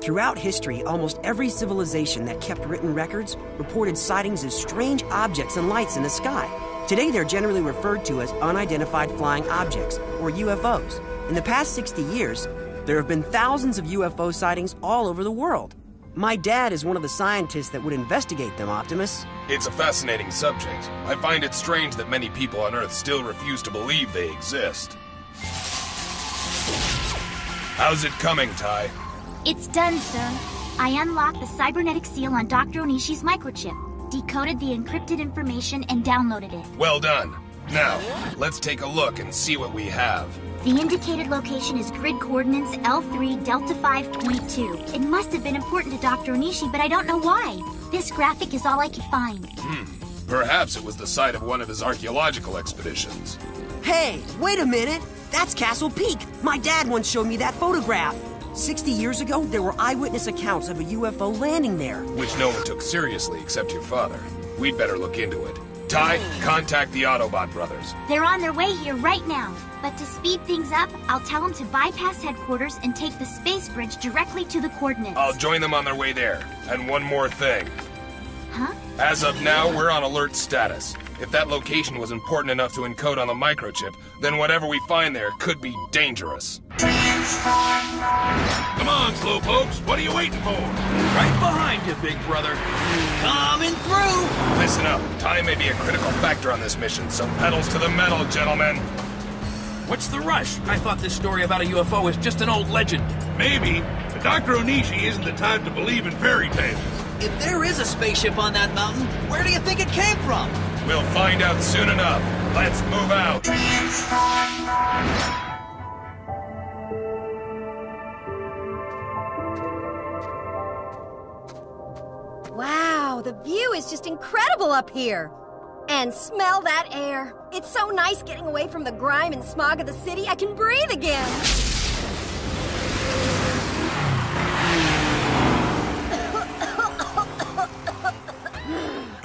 Throughout history, almost every civilization that kept written records reported sightings of strange objects and lights in the sky. Today, they're generally referred to as unidentified flying objects, or UFOs. In the past 60 years, there have been thousands of UFO sightings all over the world. My dad is one of the scientists that would investigate them, Optimus. It's a fascinating subject. I find it strange that many people on Earth still refuse to believe they exist. How's it coming, Ty? It's done, sir. I unlocked the cybernetic seal on Dr. Onishi's microchip, decoded the encrypted information, and downloaded it. Well done. Now, let's take a look and see what we have. The indicated location is grid coordinates L3 Delta 5.2. It must have been important to Dr. Onishi, but I don't know why. This graphic is all I could find. Perhaps it was the site of one of his archaeological expeditions. Hey, wait a minute! That's Castle Peak! My dad once showed me that photograph! 60 years ago, there were eyewitness accounts of a UFO landing there. Which no one took seriously except your father. We'd better look into it. Ty, contact the Autobot brothers. They're on their way here right now. But to speed things up, I'll tell them to bypass headquarters and take the space bridge directly to the coordinates. I'll join them on their way there. And one more thing. Huh? As of now, we're on alert status. If that location was important enough to encode on the microchip, then whatever we find there could be dangerous. Come on, slowpokes. What are you waiting for? Right behind you, big brother. Coming through! Listen up. Time may be a critical factor on this mission, so pedals to the metal, gentlemen. What's the rush? I thought this story about a UFO was just an old legend. Maybe, but Dr. Onishi isn't the time to believe in fairy tales. If there is a spaceship on that mountain, where do you think it came from? We'll find out soon enough. Let's move out. Wow, the view is just incredible up here. And smell that air. It's so nice getting away from the grime and smog of the city. I can breathe again.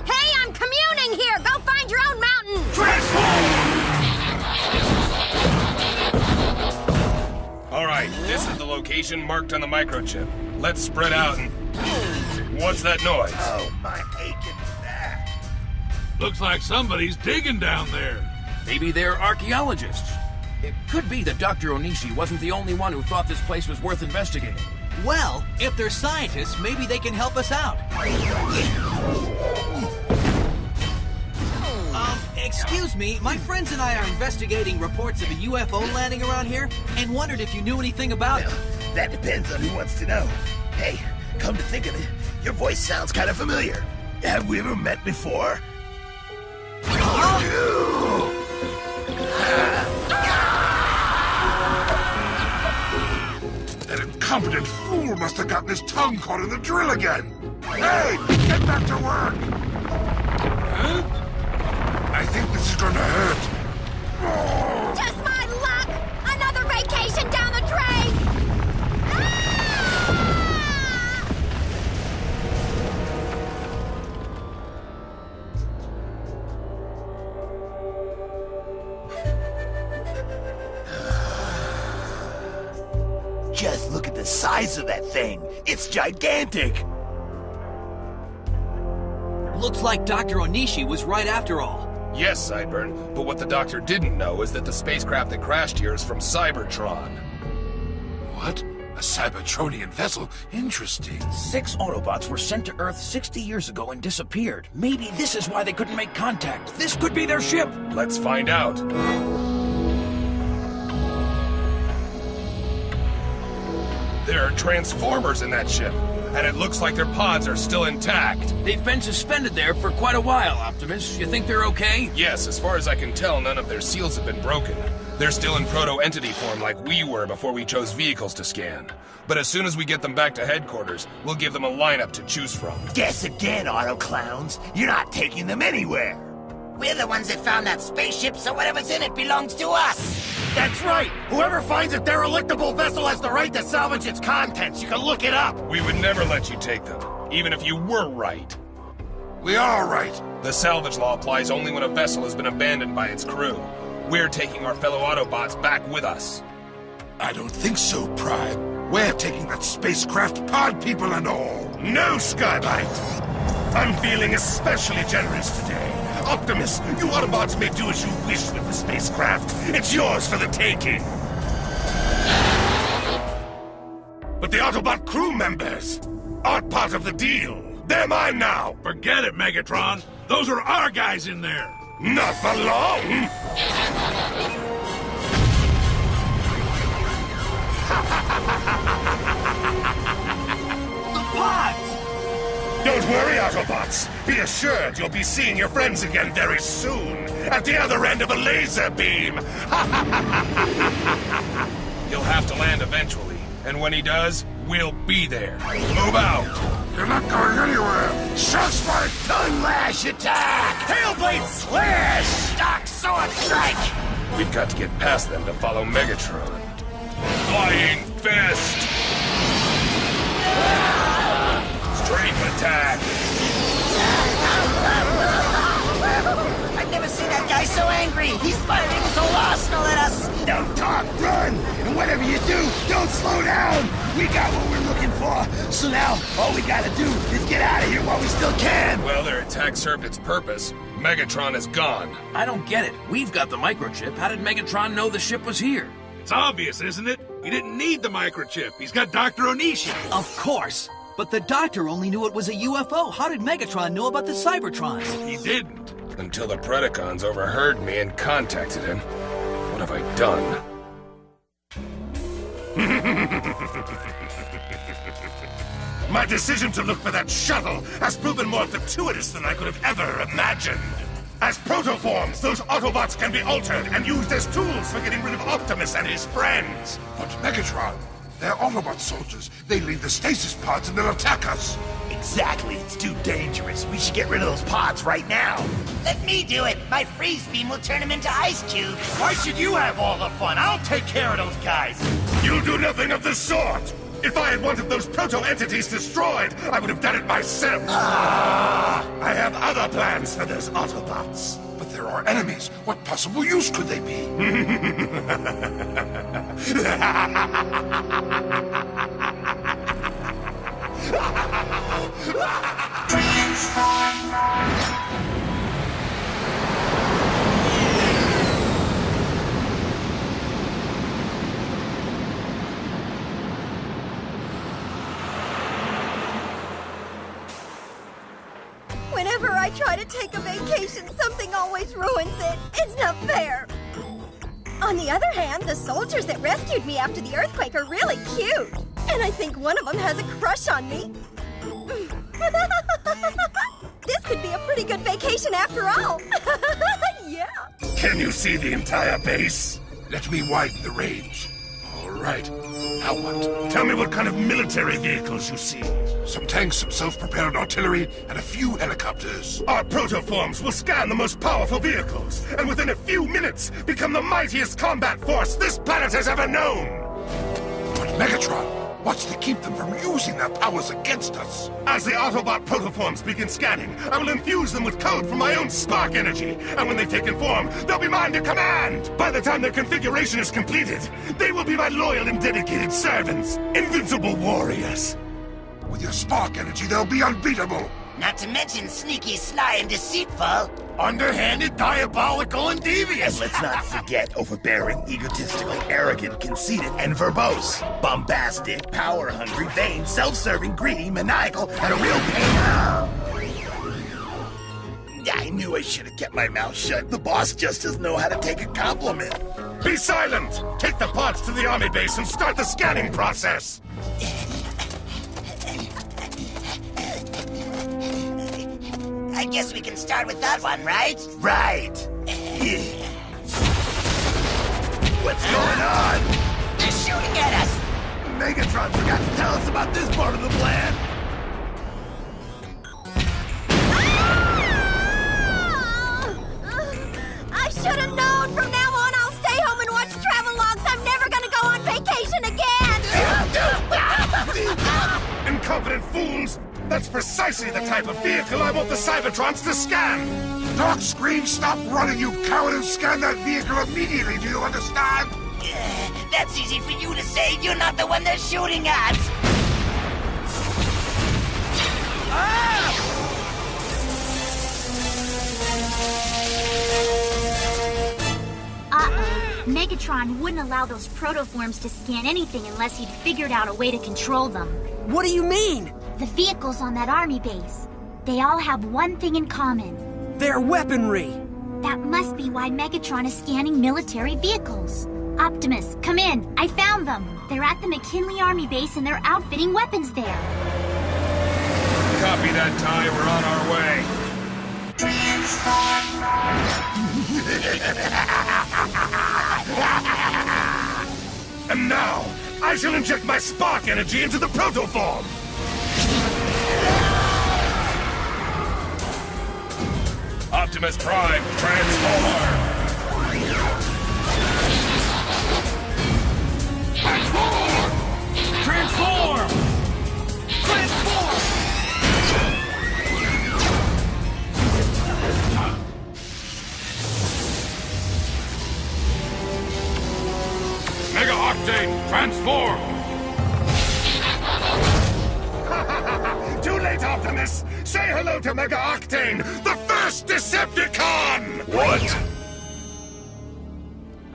Hey, I'm communing here. Go find your own mountain. All right, this is the location marked on the microchip. Let's spread out and... What's that noise? Oh, my aching back. Looks like somebody's digging down there. Maybe they're archaeologists. It could be that Dr. Onishi wasn't the only one who thought this place was worth investigating. Well, if they're scientists, maybe they can help us out. Excuse me, my friends and I are investigating reports of a UFO landing around here and wondered if you knew anything about it. Well, that depends on who wants to know. Hey, come to think of it, your voice sounds kind of familiar. Have we ever met before? That incompetent fool must have gotten his tongue caught in the drill again. Hey, get back to work! Huh? I think this is gonna hurt. Oh. Just my luck! Another vacation down the drain! Just look at the size of that thing. It's gigantic. Looks like Dr. Onishi was right after all. Yes, Sideburn, but what the doctor didn't know is that the spacecraft that crashed here is from Cybertron. What? A Cybertronian vessel? Interesting. 6 Autobots were sent to Earth 60 years ago and disappeared. Maybe this is why they couldn't make contact. This could be their ship. Let's find out. There are transformers in that ship, and it looks like their pods are still intact. They've been suspended there for quite a while, Optimus. You think they're okay? Yes, as far as I can tell, none of their seals have been broken. They're still in proto-entity form like we were before we chose vehicles to scan. But as soon as we get them back to headquarters, we'll give them a lineup to choose from. Guess again, Auto Clowns. You're not taking them anywhere. We're the ones that found that spaceship, so whatever's in it belongs to us. That's right. Whoever finds a derelictable vessel has the right to salvage its contents. You can look it up. We would never let you take them, even if you were right. We are right. The salvage law applies only when a vessel has been abandoned by its crew. We're taking our fellow Autobots back with us. I don't think so, Prime. We're taking that spacecraft, pod people and all. No, Skybite! I'm feeling especially generous today. Optimus, you Autobots may do as you wish with the spacecraft. It's yours for the taking. But the Autobot crew members aren't part of the deal. They're mine now. Forget it, Megatron. Those are our guys in there. Not for long. The pods! Don't worry, Autobots. Be assured you'll be seeing your friends again very soon, at the other end of a laser beam. He'll have to land eventually, and when he does, we'll be there. Move out! You're not going anywhere! Shock Strike! Tongue Lash attack! Tailblade slash! Dark Sword strike! We've got to get past them to follow Megatron. Flying Fist! Strafe attack! I've never seen that guy so angry! He's firing his whole arsenal at us! Don't talk, run! And whatever you do, don't slow down! We got what we're looking for, so now all we gotta do is get out of here while we still can! Well, their attack served its purpose. Megatron is gone. I don't get it. We've got the microchip. How did Megatron know the ship was here? It's obvious, isn't it? He didn't need the microchip. He's got Dr. Onishi. Of course. But the doctor only knew it was a UFO. How did Megatron know about the Cybertrons? He didn't. Until the Predacons overheard me and contacted him. What have I done? My decision to look for that shuttle has proven more fortuitous than I could have ever imagined. As protoforms, those Autobots can be altered and used as tools for getting rid of Optimus and his friends. But Megatron, they're Autobot soldiers. They lead the stasis pods and they'll attack us. Exactly, it's too dangerous. We should get rid of those pods right now. Let me do it! My freeze beam will turn him into ice cubes! Why should you have all the fun? I'll take care of those guys. You'll do nothing of the sort. If I had wanted those proto-entities destroyed, I would have done it myself. I have other plans for those Autobots. But they're our enemies. What possible use could they be? Whenever I try to take a vacation, something always ruins it. It's not fair. On the other hand, the soldiers that rescued me after the earthquake are really cute. And I think one of them has a crush on me. This could be a pretty good vacation after all. Yeah. Can you see the entire base? Let me widen the range. All right. Now what? Tell me what kind of military vehicles you see. Some tanks, some self-propelled artillery, and a few helicopters. Our protoforms will scan the most powerful vehicles, and within a few minutes become the mightiest combat force this planet has ever known! But Megatron, what's to keep them from using their powers against us? As the Autobot protoforms begin scanning, I will infuse them with code from my own spark energy, and when they've taken form, they'll be mine to command! By the time their configuration is completed, they will be my loyal and dedicated servants, invincible warriors. With your spark energy, they'll be unbeatable. Not to mention sneaky, sly, and deceitful. Underhanded, diabolical, and devious! And let's not forget overbearing, egotistical, arrogant, conceited, and verbose. Bombastic, power-hungry, vain, self-serving, greedy, maniacal, and a real pain. I knew I should have kept my mouth shut. The boss just doesn't know how to take a compliment. Be silent! Take the pods to the army base and start the scanning process! I guess we can start with that one, right? Right! What's going on? They're shooting at us! Megatron forgot to tell us about this part of the plan! I should have known! From now on, I'll stay home and watch travelogues! I'm never gonna go on vacation again! Incompetent fools! That's precisely the type of vehicle I want the Cybertrons to scan! Dark Scream, stop running, you coward, and scan that vehicle immediately, do you understand? That's easy for you to say. You're not the one they're shooting at. Megatron wouldn't allow those protoforms to scan anything unless he'd figured out a way to control them. What do you mean? The vehicles on that army base. They all have one thing in common. Their weaponry! That must be why Megatron is scanning military vehicles. Optimus, come in. I found them. They're at the McKinley Army base and they're outfitting weapons there. Copy that, Ty. We're on our way. And now, I shall inject my spark energy into the protoform! Optimus Prime, transform! Transform! Transform! Transform! Mega Octane, transform! Too late, Optimus! Say hello to Mega Octane, the first Decepticon! What?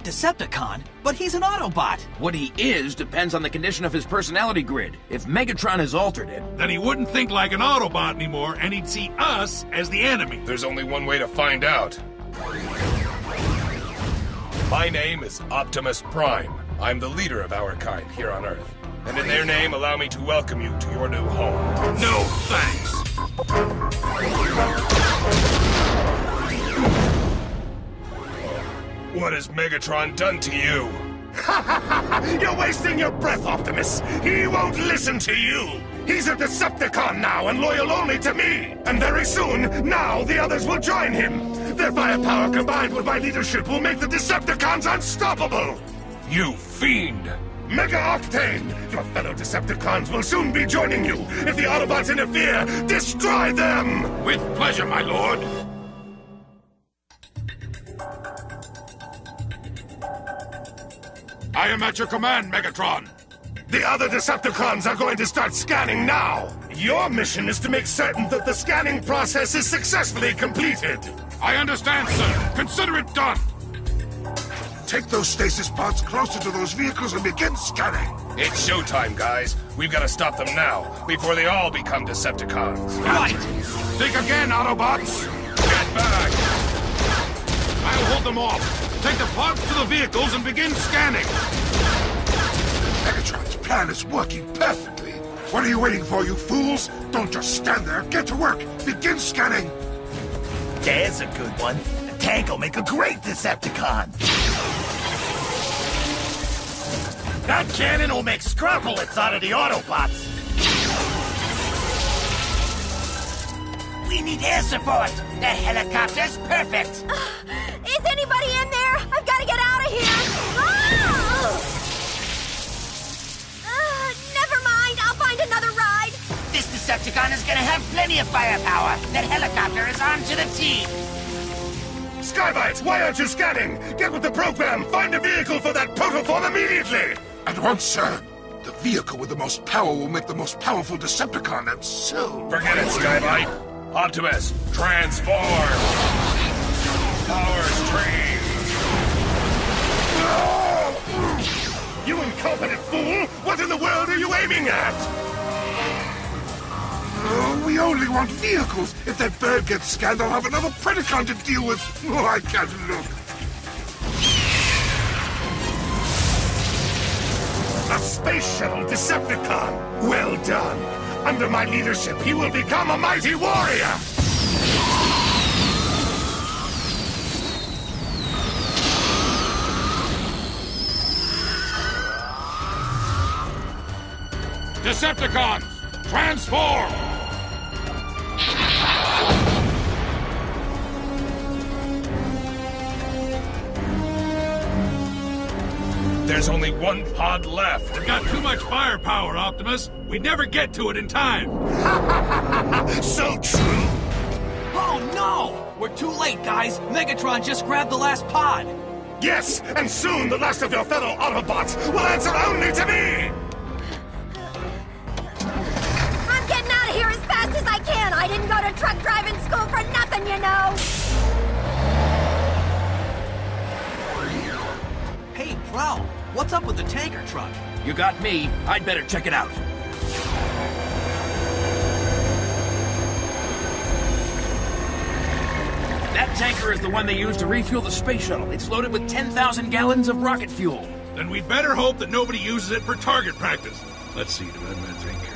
Decepticon? But he's an Autobot! What he is depends on the condition of his personality grid. If Megatron has altered it, Then he wouldn't think like an Autobot anymore, and he'd see us as the enemy. There's only one way to find out. My name is Optimus Prime. I'm the leader of our kind here on Earth. And in their name, allow me to welcome you to your new home. No thanks. What has Megatron done to you? You're wasting your breath, Optimus! He won't listen to you! He's a Decepticon now and loyal only to me! And very soon, now the others will join him! Their firepower combined with my leadership will make the Decepticons unstoppable! You fiend! Mega Octane! Your fellow Decepticons will soon be joining you! If the Autobots interfere, destroy them! With pleasure, my lord. I am at your command, Megatron! The other Decepticons are going to start scanning now! Your mission is to make certain that the scanning process is successfully completed! I understand, sir. Consider it done! Take those stasis pods closer to those vehicles and begin scanning! It's showtime, guys. We've got to stop them now, before they all become Decepticons. Right! Think again, Autobots! Get back! I'll hold them off! Take the pods to the vehicles and begin scanning! Megatron's plan is working perfectly! What are you waiting for, you fools? Don't just stand there! Get to work! Begin scanning! There's a good one. The tank will make a great Decepticon. That cannon will make scrap bullets out of the Autobots. We need air support. The helicopter's perfect. Is anybody in there? I've got to get out of here. Never mind. I'll find another ride. This Decepticon is gonna have plenty of firepower. That helicopter is armed to the teeth. Skybite, why aren't you scanning? Get with the program! Find a vehicle for that protoform immediately! At once, sir. The vehicle with the most power will make the most powerful Decepticon, and soon... Forget it, Skybite. Optimus, transform! Power stream! You incompetent fool! What in the world are you aiming at? We only want vehicles. If that bird gets scanned, I'll have another Predacon to deal with. Oh, I can't look. A space shuttle Decepticon. Well done. Under my leadership, he will become a mighty warrior. Decepticons, transform! There's only one pod left. We've got too much firepower, Optimus. We'd never get to it in time. So true. Oh no! We're too late, guys. Megatron just grabbed the last pod. Yes, and soon the last of your fellow Autobots will answer only to me! I'm getting out of here as fast as I can. I didn't go to truck driving school for nothing, you know. Hey, Prowl, what's up with the tanker truck? You got me. I'd better check it out. That tanker is the one they use to refuel the space shuttle. It's loaded with 10,000 gallons of rocket fuel. Then we'd better hope that nobody uses it for target practice. Let's see, do I have that tanker?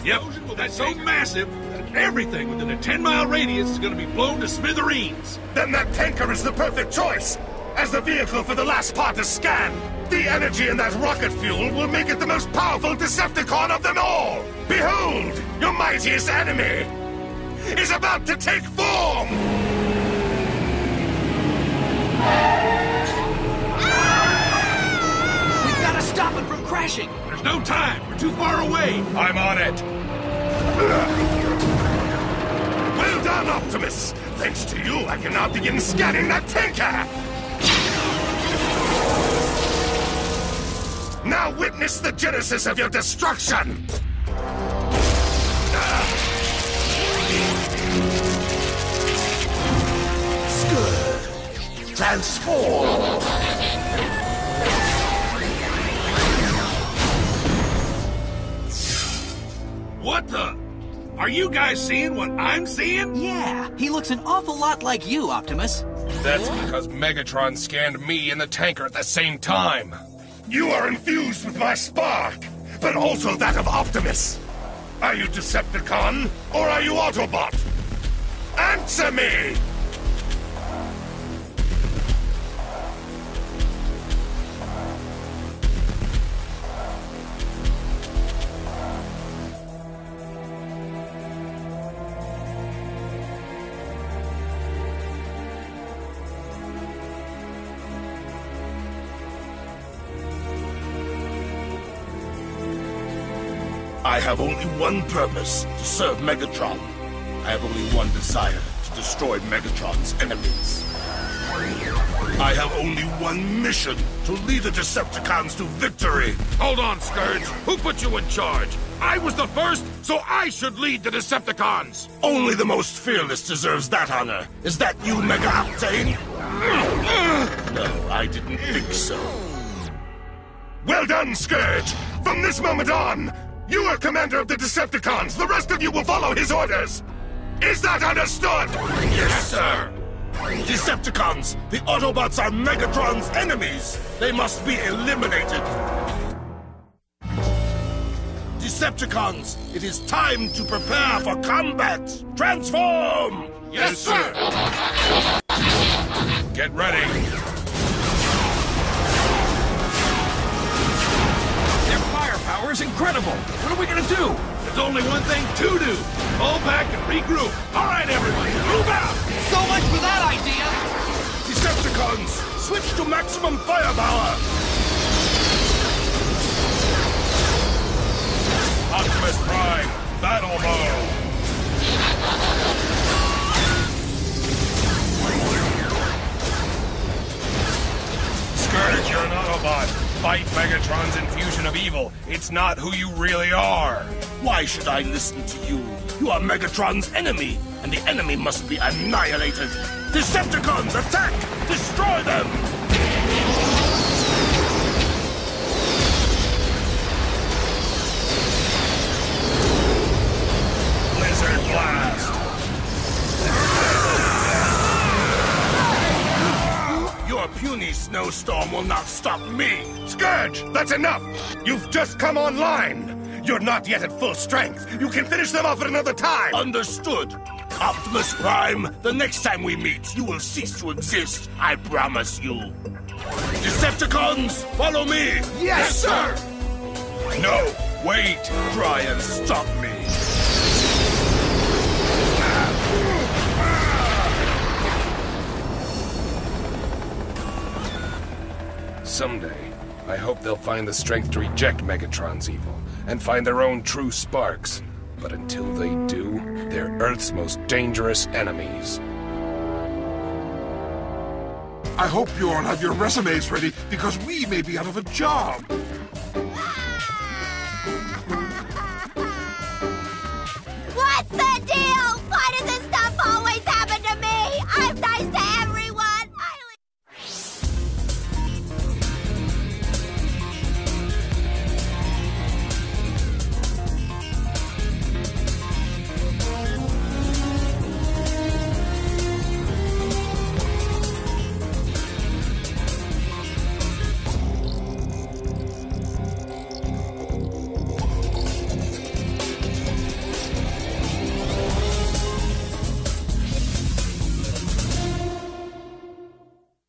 Yep, that's so massive that everything within a 10-mile radius is going to be blown to smithereens. Then that tanker is the perfect choice! As the vehicle for the last part to scan, the energy in that rocket fuel will make it the most powerful Decepticon of them all! Behold, your mightiest enemy is about to take form! We've got to stop it from crashing! There's no time! We're too far away! I'm on it! Well done, Optimus! Thanks to you, I can now begin scanning that tanker! Now witness the genesis of your destruction! Scourge! Transform! What the? Are you guys seeing what I'm seeing? Yeah, he looks an awful lot like you, Optimus. That's because Megatron scanned me and the tanker at the same time. You are infused with my spark, but also that of Optimus. Are you Decepticon, or are you Autobot? Answer me! I have only one purpose, to serve Megatron. I have only one desire, to destroy Megatron's enemies. I have only one mission, to lead the Decepticons to victory. Hold on, Scourge. Who put you in charge? I was the first, so I should lead the Decepticons. Only the most fearless deserves that honor. Is that you, Mega Octane? No, I didn't think so. Well done, Scourge! From this moment on, you are commander of the Decepticons. The rest of you will follow his orders. Is that understood? Yes, sir. Decepticons, the Autobots are Megatron's enemies. They must be eliminated. Decepticons, it is time to prepare for combat. Transform! Yes, sir. Get ready. Power is incredible! What are we gonna do? There's only one thing to do. Pull back and regroup. All right, everybody, move out! So much for that idea! Decepticons, switch to maximum firepower! Optimus Prime, battle mode! Scourge, you're an Autobot. Fight Megatron's infusion of evil. It's not who you really are. Why should I listen to you? You are Megatron's enemy, and the enemy must be annihilated. Decepticons, attack! Destroy them! Blizzard Blast! Your puny snowstorm will not stop me! Scourge, that's enough! You've just come online! You're not yet at full strength. You can finish them off at another time! Understood. Optimus Prime, the next time we meet, you will cease to exist. I promise you. Decepticons, follow me! Yes, sir! No, wait! Try and stop me. Someday, I hope they'll find the strength to reject Megatron's evil and find their own true sparks. But until they do, they're Earth's most dangerous enemies. I hope you all have your resumes ready, because we may be out of a job.